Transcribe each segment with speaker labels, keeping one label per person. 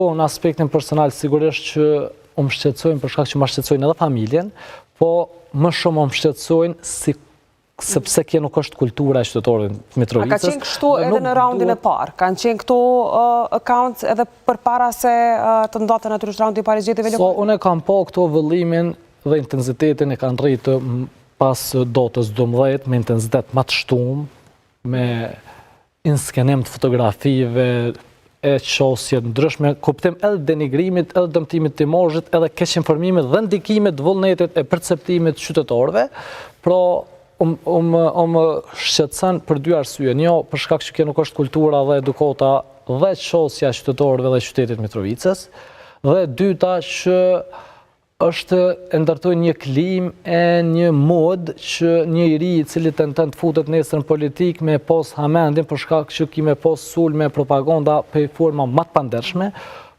Speaker 1: Po, në aspektin personal, sigurisht që më shqetësojnë për shkak që më shqetësojnë edhe familjen, po më shumë më shqetësojnë sepse kjo nuk është kultura e qytetarëve të Mitrovicës.
Speaker 2: A ka qenë kështu edhe në raundin e parë? Kanë qenë këto accounts edhe përpara se të ndodhte natyrisht raundi i parë i zgjedhjeve lokale?
Speaker 1: Unë kam po këto vëllimin dhe intensitetin e kanë rritë pas dotës 12 me intensitet më të shtumë, me inskenim të fotografive, e qosje ndryshme, kuptim edhe denigrimit, edhe dëmtimit të imazhit, edhe keq informimit dhe ndikimit vullnetit e perceptimit qytetarëve, pra më shqetëson për dy arsye. Një, për shkak që kjo nuk është kultura dhe edukata dhe qosja e qytetarëve dhe qytetit Mitrovicës, dhe dyta që është e ndërtoj një klim e një mod që një iri i cili tenton të futet nesër në politik me pos hamendin për shkak që ki me pos sulme, propaganda për forma më të pandershme.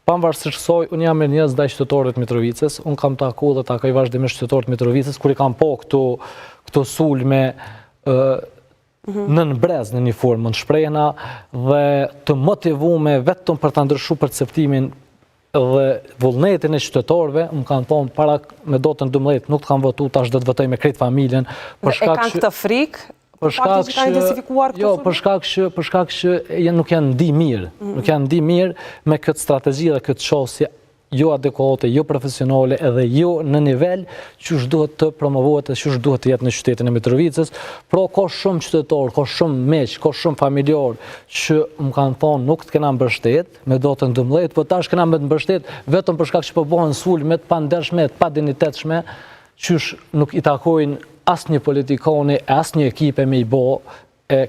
Speaker 1: Pavarësisht kësaj, unë jam mirënjohës ndaj qytetarëve të Mitrovicës, unë kam taku dhe takoj vazhdimisht qytetarët të Mitrovicës, kur i kam po këto sulme në brez në një formë të shprehna dhe të motivume vetëm për ta ndryshuar perceptimin dhe vullnetin e qytetarëve, më kanë thonë para me dotën 12 nuk të kanë votu, tash do të votoj me krejt familjen.
Speaker 2: E kanë këtë frikë? Për shkak që kanë intensifikuar këto sulme?
Speaker 1: Për shkak që nuk janë ndi mirë. Nuk janë ndi mirë me këtë strategji dhe këtë qosje jo adekuate, jo profesionale edhe jo në nivel që duhet të promovohet e që duhet të jetë në qytetin e Mitrovicës. Pra ka shumë qytetarë, ka shumë meq, ka shumë familjarë që më kanë thonë nuk të kena mbështet me dotën 12, po tash kena me të mbështet vetëm për shkak që po bëhen sulme të pandershme, të padinitetshme, qysh nuk i takojnë asnjë politikani, asnjë ekipe me i bë,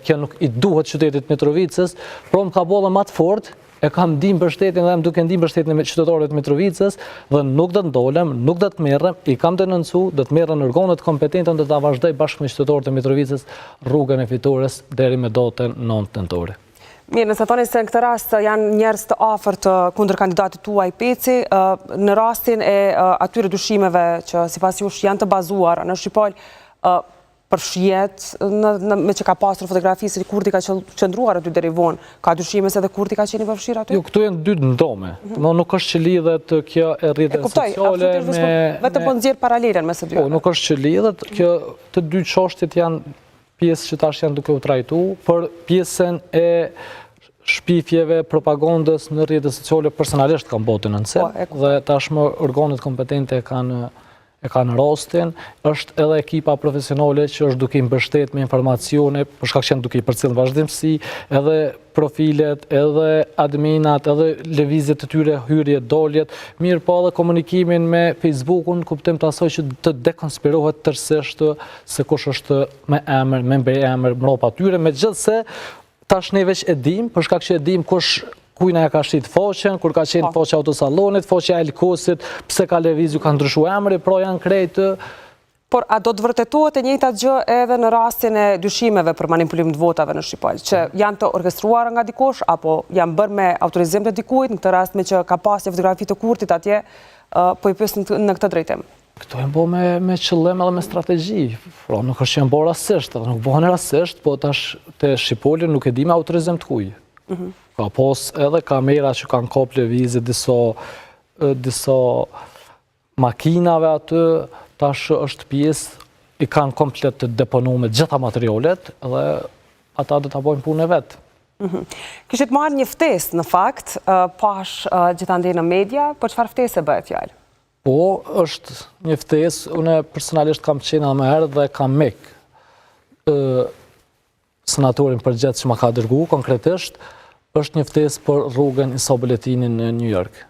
Speaker 1: kjo nuk i duhet qytetit Mitrovicës, pra më ka bolla më të fortë. E kam ndim mbështetjen dhe jam duke ndim mbështetjen e qytetarëve të Mitrovicës dhe nuk do të ndolem, nuk do të merrem, i kam denoncu, do të merren organet kompetente dhe ta vazhdoj bashkë me qytetarët e Mitrovicës rrugën e fitores deri me datën 9 nëntor.
Speaker 2: Mirë, nëse thoni se në këtë rast janë njerëz të afërt kundër kandidatit tuaj Peci, në rastin e atyre dyshimeve që sipas jush janë të bazuara në Shqipëri, përfshihet me që ka pasur fotografi se Kurti ka qëndruar aty deri vonë, ka dyshime se edhe Kurti ka qenë i përfshirë aty?
Speaker 1: Jo, këtu janë dy ndome. Nuk është që lidhet kjo e rrjetet sociale me...
Speaker 2: Vetëm po nxjerr paralelen mes së dy.
Speaker 1: Po, nuk është që lidhet, kjo të dy çështjet janë pjesë që tash janë duke u trajtuar, por pjesën e shpifjeve, propagandës në rrjetet sociale personalisht kam botën në cel, dhe tashmë organet kompetente e kanë rastin, është edhe ekipa profesionale që është duke i mbështet me informacione, për shkak që janë duke i përcjell vazhdimsi, edhe profilet, edhe adminat, edhe lëvizjet të tyre, hyrjet, daljet, mirë po edhe komunikimin me Facebookun, kuptim të asaj që të dekonspirohet tërësisht se kush është me emër, me mbiemër mbrapa tyre, megjithse tash ne veç e dim, për shkak që e dim kujna e ka shit faqen, kur ka qenë faqe autosalonit, faqe Elkosit, pse ka lëvizju, ka ndryshuar emri, pra janë krejtë.
Speaker 2: Por a do të vërtetohet e njëjta gjë edhe në rastin e dyshimeve për manipulim të votave në Shqipëri, që janë të orkestruara nga dikush, apo janë bërë me autorizim të dikujt, në këtë rast me që ka pasur fotografi të Kurtit atje, po i pyes në këtë drejtim?
Speaker 1: Këto janë bërë me qëllim edhe me strategji, pra nuk është që janë bërë rasisht, nuk bëhen rasisht, po tash te Shqipëri nuk e di me autorizim të kujt. Ka pos edhe kamera që kanë kap lëvizje disa makinave aty, tash është pjesë, i kanë komplet të deponuar gjitha materialet dhe ata do ta bëjnë punën e vet.
Speaker 2: Kishit marrë një ftesë në fakt, pash gjithandej në media, por çfarë ftese bëhet fjalë?
Speaker 1: Po, është një ftesë, unë personalisht kam qenë edhe më herë dhe kam mik senatorin përgjithë që ma ka dërgu, konkretisht, është një ftesë për rrugën Isa Boletini në New York.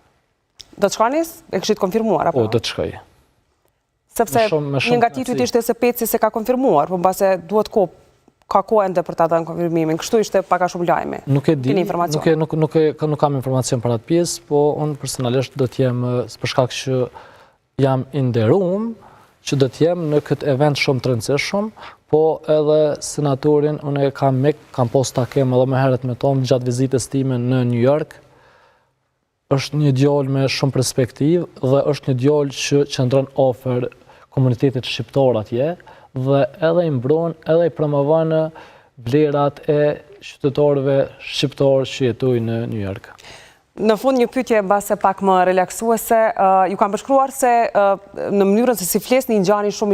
Speaker 2: Do të shkonis? E këshit konfirmuar, apo?
Speaker 1: Po, do të shkoj.
Speaker 2: Sepse një nga titujt ishte se Peci se ka konfirmuar, por mbase duhet ka kohë ende për ta dhënë konfirmimin. Kështu ishte pak a shumë lajme.
Speaker 1: Nuk e di, nuk kam informacion për atë pjesë, po unë personalisht do të jem, për shkak që jam i nderuar, që do të jem në këtë event shumë të rëndësishëm, po edhe senatorin, unë kam pas takim edhe më herët me Tom gjatë vizitës time në New York. Është një djalë me shumë perspektivë dhe është një djalë që qëndron afër komunitetit shqiptar atje dhe edhe i mbron, edhe i promovon vlerat e qytetarëve shqiptar që jetojnë në New York.
Speaker 2: Në fund një pyetje mbase pak më relaksuese, ju kam përshkruar se në mënyrën se si flesni ngjani shumë